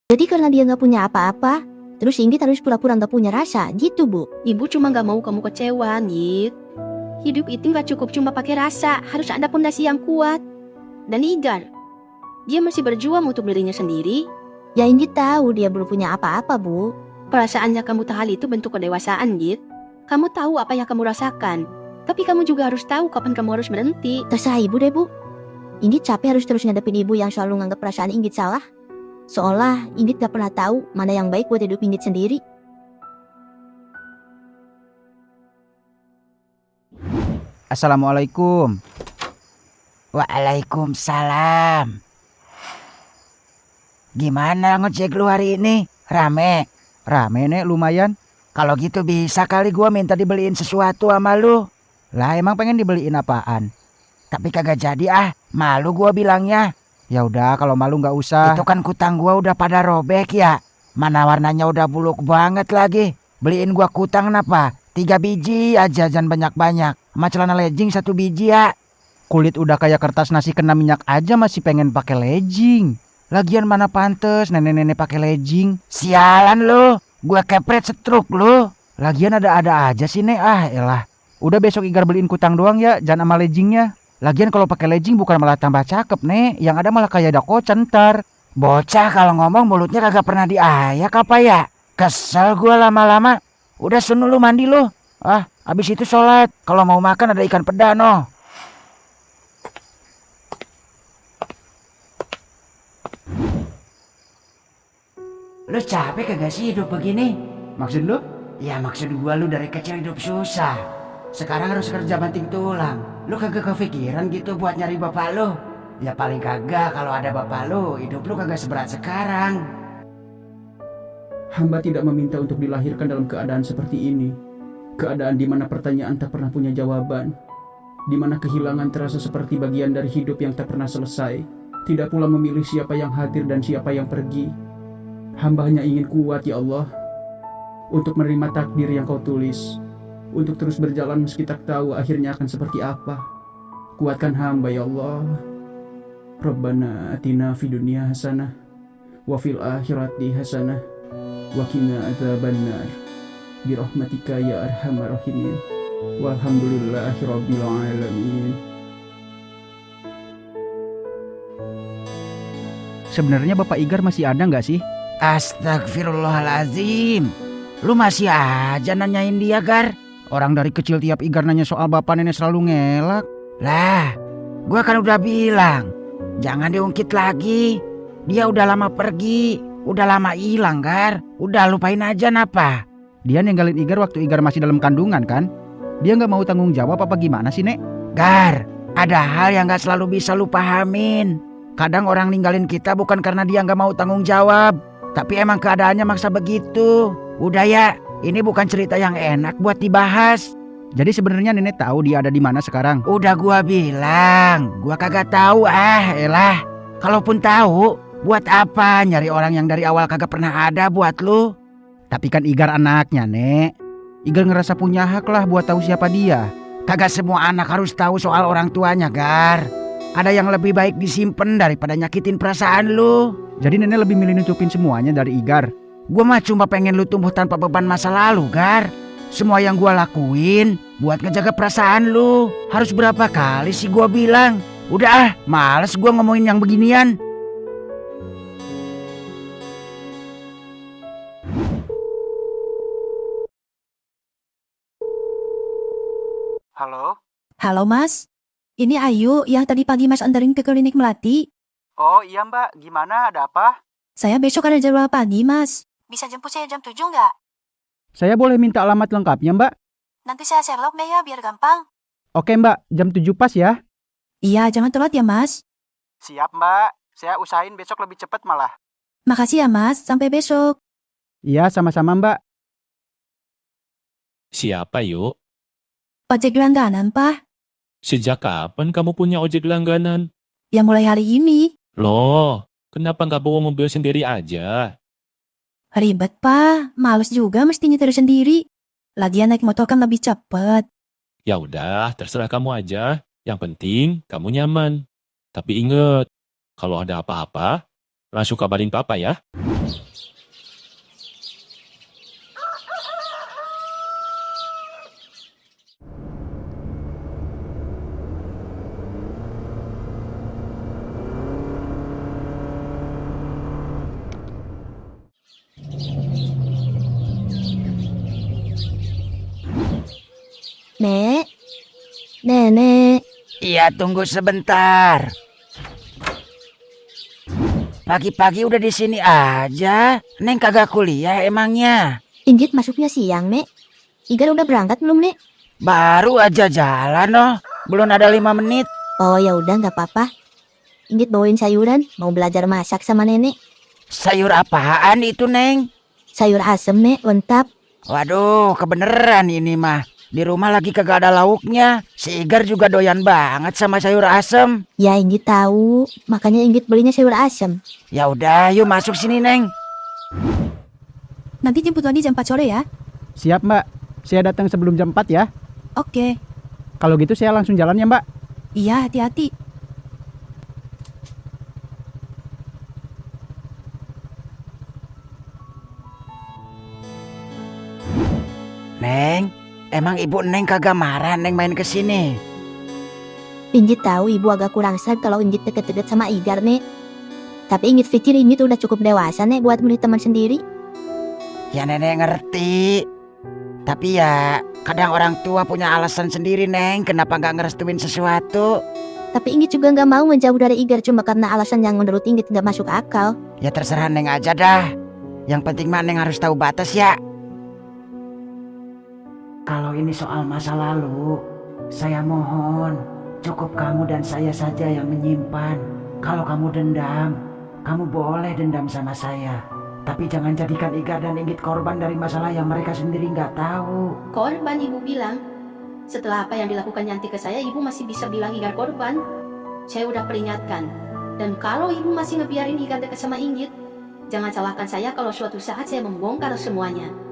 Jadi karena dia nggak punya apa-apa, terus Inggit harus pura-pura nggak punya rasa, gitu Bu? Ibu cuma nggak mau kamu kecewa, Nit. Hidup itu nggak cukup cuma pakai rasa, harus ada pondasi yang kuat. Dan Igar, dia masih berjuang untuk dirinya sendiri. Ya Inggit tahu dia belum punya apa-apa Bu. Perasaannya kamu tahan itu bentuk kedewasaan, Nit. Kamu tahu apa yang kamu rasakan, tapi kamu juga harus tahu kapan kamu harus berhenti. Terserah Ibu deh Bu. Inggit capek harus terus ngadepin Ibu yang selalu nganggap perasaan Inggit salah. Seolah Inggit gak pernah tahu mana yang baik buat hidup Inggit sendiri. Assalamualaikum. Waalaikumsalam. Gimana ngecek lu hari ini? Rame? Rame nek lumayan. Kalau gitu bisa kali gua minta dibeliin sesuatu sama lu. Lah emang pengen dibeliin apaan? Tapi kagak jadi ah, malu gua bilangnya. Ya udah kalau malu nggak usah. Itu kan kutang gua udah pada robek ya. Mana warnanya udah buluk banget lagi. Beliin gua kutang napa? 3 biji aja, jangan banyak-banyak. Sama celana legging 1 biji ya. Kulit udah kayak kertas nasi kena minyak aja masih pengen pakai legging. Lagian mana pantes nenek-nenek pakai legging. Sialan lu, gua kepret setruk lu. Lagian ada-ada aja sih nek, ah elah. Udah besok Igar beliin kutang doang ya, jangan sama leggingnya. Lagian kalau pakai legging bukan malah tambah cakep nek, yang ada malah kayak dakocan ntar. Bocah kalau ngomong mulutnya kagak pernah diayak apa ya? Kesel gua lama-lama. Udah sono lu mandi lu. Ah, abis itu sholat. Kalau mau makan ada ikan peda no. Lu capek kagak sih hidup begini? Maksud lu? Ya maksud gua lu dari kecil hidup susah. Sekarang harus kerja banting tulang. Lu kagak kepikiran gitu buat nyari bapak lu? Ya paling kagak kalau ada bapak lu, hidup lu kagak seberat sekarang. Hamba tidak meminta untuk dilahirkan dalam keadaan seperti ini. Keadaan di mana pertanyaan tak pernah punya jawaban. Di mana kehilangan terasa seperti bagian dari hidup yang tak pernah selesai. Tidak pula memilih siapa yang hadir dan siapa yang pergi. Hamba hanya ingin kuat ya Allah. Untuk menerima takdir yang kau tulis. Untuk terus berjalan meski tak tahu akhirnya akan seperti apa. Kuatkan hamba ya Allah. Rabbana atina fid dunya hasanah. Wa fil akhirati hasanah. Wa qina adzabannar. Birahmatika ya arhamar rahimin. Walhamdulillahi rabbil alamin. Sebenarnya Bapak Igar masih ada nggak sih? Astagfirullahalazim. Lu masih aja nanyain dia, Gar. Orang dari kecil tiap Igar nanya soal bapak nenek selalu ngelak. Lah, gua kan udah bilang, jangan diungkit lagi. Dia udah lama pergi, udah lama hilang, Gar. Udah lupain aja napa. Dia ninggalin Igar waktu Igar masih dalam kandungan kan? Dia nggak mau tanggung jawab apa gimana sih, Nek? Gar, ada hal yang nggak selalu bisa lu pahamin. Kadang orang ninggalin kita bukan karena dia nggak mau tanggung jawab, tapi emang keadaannya maksa begitu. Udah ya, ini bukan cerita yang enak buat dibahas. Jadi sebenarnya nenek tahu dia ada di mana sekarang? Udah gua bilang, gua kagak tahu elah. Kalaupun tahu, buat apa nyari orang yang dari awal kagak pernah ada buat lu? Tapi kan Igar anaknya, Nek. Igar ngerasa punya hak lah buat tahu siapa dia. Kagak semua anak harus tahu soal orang tuanya, Gar. Ada yang lebih baik disimpan daripada nyakitin perasaan lu. Jadi nenek lebih milih nutupin semuanya dari Igar. Gua mah cuma pengen lu tumbuh tanpa beban masa lalu, Gar. Semua yang gua lakuin buat ngejaga perasaan lu. Harus berapa kali sih gua bilang? Udah males gua ngomongin yang beginian. Halo? Halo Mas, ini Ayu yang tadi pagi Mas anterin ke klinik Melati. Oh iya Mbak, gimana? Ada apa? Saya besok ada jadwal pagi Mas. Bisa jemput saya jam 7 nggak? Saya boleh minta alamat lengkapnya, Mbak? Nanti saya share log deh ya biar gampang. Oke, Mbak. Jam 7 pas ya? Iya, jangan telat ya Mas. Siap Mbak, saya usahain besok lebih cepat malah. Makasih ya Mas, sampai besok. Iya, sama-sama, Mbak. Siapa yuk? Ojek langganan, Pak. Sejak kapan kamu punya ojek langganan? Ya mulai hari ini. Loh, kenapa nggak bawa mobil sendiri aja? Ribet, Pak. Males juga mesti nyetir sendiri. Lagian naik motor kan lebih cepet. Ya udah, terserah kamu aja. Yang penting kamu nyaman. Tapi inget, kalau ada apa-apa, langsung kabarin papa ya. Nek, nenek, Iya, tunggu sebentar. Pagi-pagi udah di sini aja. Neng kagak kuliah emangnya? Inggit masuknya siang, Nek. Igar udah berangkat belum, Nek? Baru aja jalan oh. Belum ada 5 menit. Oh ya udah nggak apa-apa. Inggit bawain sayuran, mau belajar masak sama nenek. Sayur apaan itu, Neng? Sayur asem, Nek, lengkap. Waduh, kebeneran ini mah. Di rumah lagi kagak ada lauknya. Si Igar juga doyan banget sama sayur asem. Ya Inggit tahu, makanya Inggit belinya sayur asem. Ya udah, yuk masuk sini, Neng. Nanti jemput Wandi jam 4 sore ya. Siap Mbak, saya datang sebelum jam 4 ya. Oke. Kalau gitu saya langsung jalan ya Mbak. Iya, hati-hati. Neng, emang ibu Neng kagak marah Neng main ke sini? Inggit tahu ibu agak kurang sad kalau Inggit deket-deket sama Igar, Nek. Tapi Inggit pikir Inggit udah cukup dewasa, Nek, buat milih teman sendiri. Ya nenek ngerti. Tapi ya kadang orang tua punya alasan sendiri, Neng, kenapa nggak ngerestuin sesuatu. Tapi Inggit juga nggak mau menjauh dari Igar cuma karena alasan yang menurut Inggit nggak masuk akal. Ya terserah Neng aja dah. Yang penting mah Neng harus tahu batas ya. Kalau ini soal masa lalu, saya mohon cukup kamu dan saya saja yang menyimpan. Kalau kamu dendam, kamu boleh dendam sama saya. Tapi jangan jadikan Igar dan Inggit korban dari masalah yang mereka sendiri nggak tahu. Korban ibu bilang. Setelah apa yang dilakukan Yanti ke saya, ibu masih bisa bilang Igar korban. Saya udah peringatkan. Dan kalau ibu masih ngebiarin Igar dekat sama Inggit, jangan salahkan saya kalau suatu saat saya membongkar semuanya.